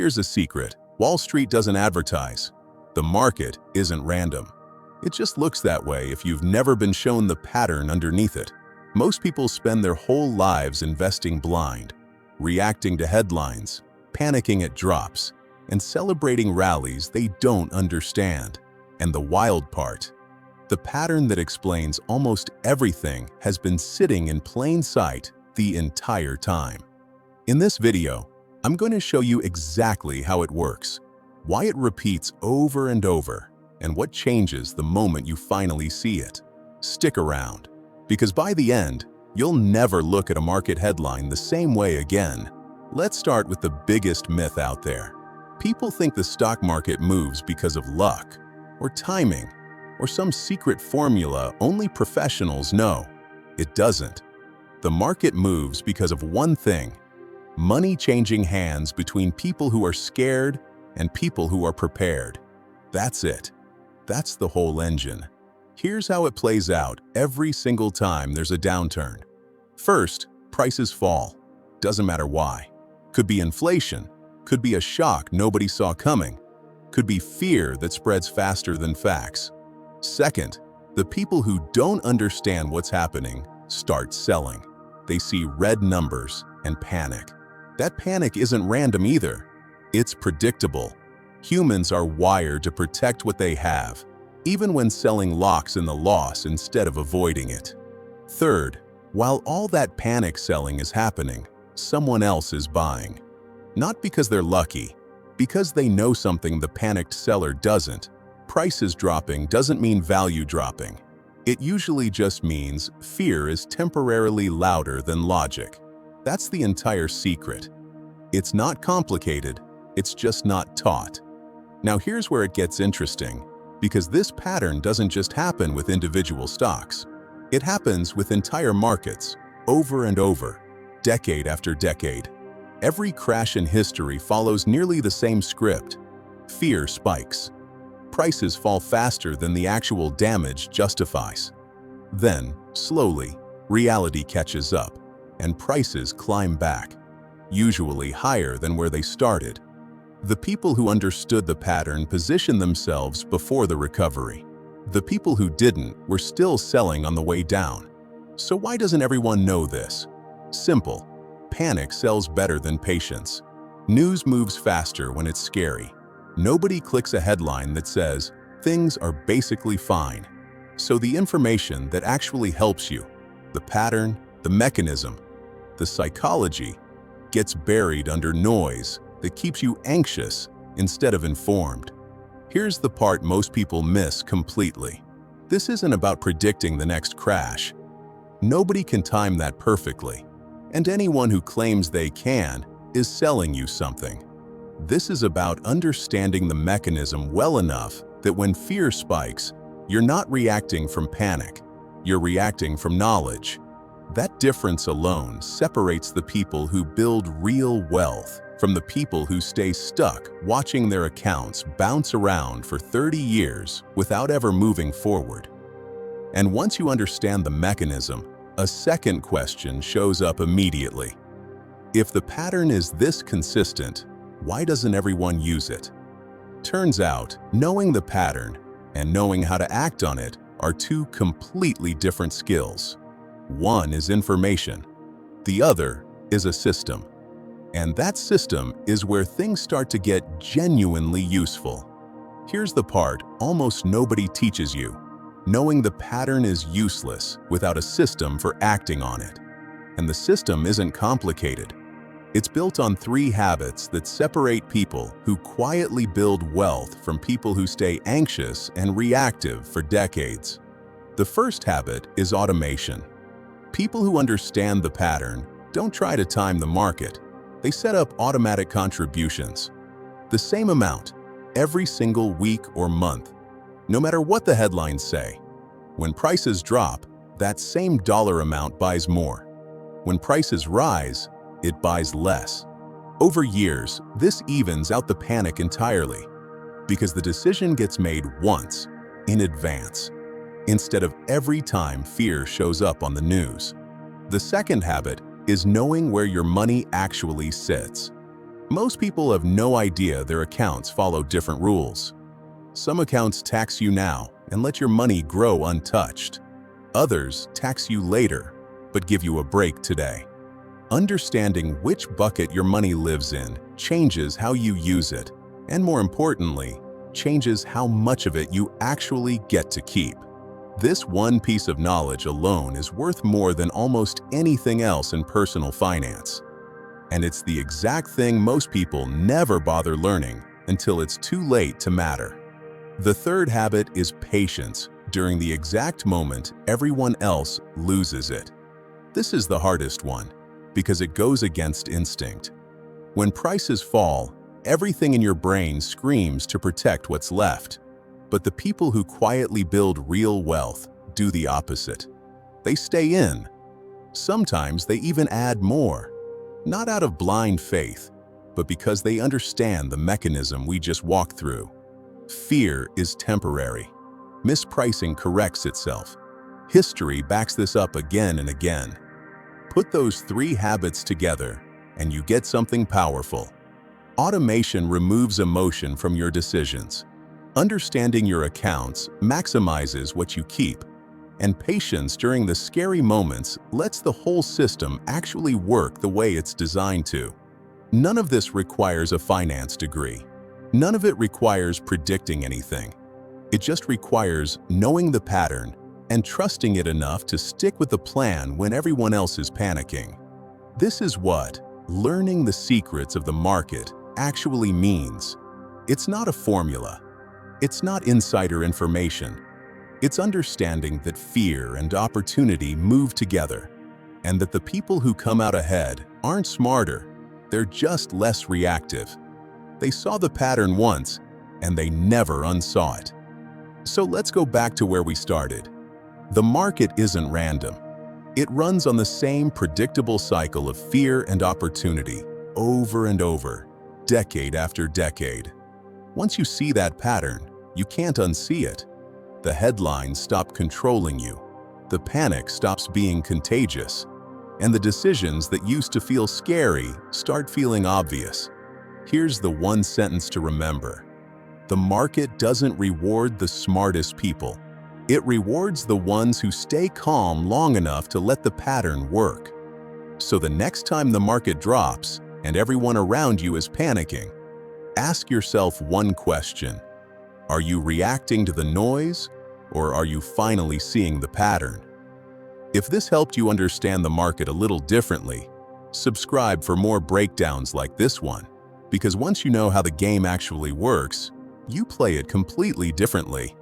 Here's a secret. Wall Street doesn't advertise. The market isn't random. It just looks that way if you've never been shown the pattern underneath it. Most people spend their whole lives investing blind, reacting to headlines, panicking at drops, and celebrating rallies they don't understand. And the wild part, the pattern that explains almost everything has been sitting in plain sight the entire time. In this video, I'm going to show you exactly how it works, why it repeats over and over, and what changes the moment you finally see it. Stick around, because by the end, you'll never look at a market headline the same way again. Let's start with the biggest myth out there. People think the stock market moves because of luck, or timing, or some secret formula only professionals know. It doesn't. The market moves because of one thing: money changing hands between people who are scared and people who are prepared. That's it. That's the whole engine. Here's how it plays out every single time there's a downturn. First, prices fall. Doesn't matter why. Could be inflation. Could be a shock nobody saw coming. Could be fear that spreads faster than facts. Second, the people who don't understand what's happening start selling. They see red numbers and panic. That panic isn't random either. It's predictable. Humans are wired to protect what they have, even when selling locks in the loss instead of avoiding it. Third, while all that panic selling is happening, someone else is buying. Not because they're lucky, because they know something the panicked seller doesn't. Prices dropping doesn't mean value dropping. It usually just means fear is temporarily louder than logic. That's the entire secret. It's not complicated, it's just not taught. Now here's where it gets interesting, because this pattern doesn't just happen with individual stocks. It happens with entire markets, over and over, decade after decade. Every crash in history follows nearly the same script. Fear spikes. Prices fall faster than the actual damage justifies. Then, slowly, reality catches up, and prices climb back, usually higher than where they started. The people who understood the pattern positioned themselves before the recovery. The people who didn't were still selling on the way down. So why doesn't everyone know this? Simple. Panic sells better than patience. News moves faster when it's scary. Nobody clicks a headline that says, "Things are basically fine." So the information that actually helps you, the pattern, the mechanism, the psychology, gets buried under noise that keeps you anxious instead of informed. Here's the part most people miss completely. This isn't about predicting the next crash. Nobody can time that perfectly, and anyone who claims they can is selling you something. This is about understanding the mechanism well enough that when fear spikes, you're not reacting from panic, you're reacting from knowledge. That difference alone separates the people who build real wealth from the people who stay stuck watching their accounts bounce around for 30 years without ever moving forward. And once you understand the mechanism, a second question shows up immediately. If the pattern is this consistent, why doesn't everyone use it? Turns out, knowing the pattern and knowing how to act on it are two completely different skills. One is information, the other is a system. And that system is where things start to get genuinely useful. Here's the part almost nobody teaches you. Knowing the pattern is useless without a system for acting on it. And the system isn't complicated. It's built on 3 habits that separate people who quietly build wealth from people who stay anxious and reactive for decades. The first habit is automation. People who understand the pattern don't try to time the market. They set up automatic contributions. The same amount, every single week or month, no matter what the headlines say. When prices drop, that same dollar amount buys more. When prices rise, it buys less. Over years, this evens out the panic entirely, because the decision gets made once, in advance, instead of every time fear shows up on the news. The second habit is knowing where your money actually sits. Most people have no idea their accounts follow different rules. Some accounts tax you now and let your money grow untouched. Others tax you later, but give you a break today. Understanding which bucket your money lives in changes how you use it, and more importantly, changes how much of it you actually get to keep. This one piece of knowledge alone is worth more than almost anything else in personal finance. And it's the exact thing most people never bother learning until it's too late to matter. The third habit is patience during the exact moment everyone else loses it. This is the hardest one because it goes against instinct. When prices fall, everything in your brain screams to protect what's left. But the people who quietly build real wealth do the opposite. They stay in. Sometimes they even add more. Not out of blind faith, but because they understand the mechanism we just walked through. Fear is temporary. Mispricing corrects itself. History backs this up again and again. Put those three habits together, and you get something powerful. Automation removes emotion from your decisions. Understanding your accounts maximizes what you keep. And patience during the scary moments lets the whole system actually work the way it's designed to. None of this requires a finance degree. None of it requires predicting anything. It just requires knowing the pattern and trusting it enough to stick with the plan when everyone else is panicking. This is what learning the secrets of the market actually means. It's not a formula. It's not insider information. It's understanding that fear and opportunity move together, and that the people who come out ahead aren't smarter, they're just less reactive. They saw the pattern once, and they never unsaw it. So let's go back to where we started. The market isn't random. It runs on the same predictable cycle of fear and opportunity, over and over, decade after decade. Once you see that pattern, you can't unsee it. The headlines stop controlling you, the panic stops being contagious, and the decisions that used to feel scary start feeling obvious. Here's the one sentence to remember. The market doesn't reward the smartest people. It rewards the ones who stay calm long enough to let the pattern work. So the next time the market drops and everyone around you is panicking, ask yourself one question. Are you reacting to the noise, or are you finally seeing the pattern? If this helped you understand the market a little differently, subscribe for more breakdowns like this one, because once you know how the game actually works, you play it completely differently.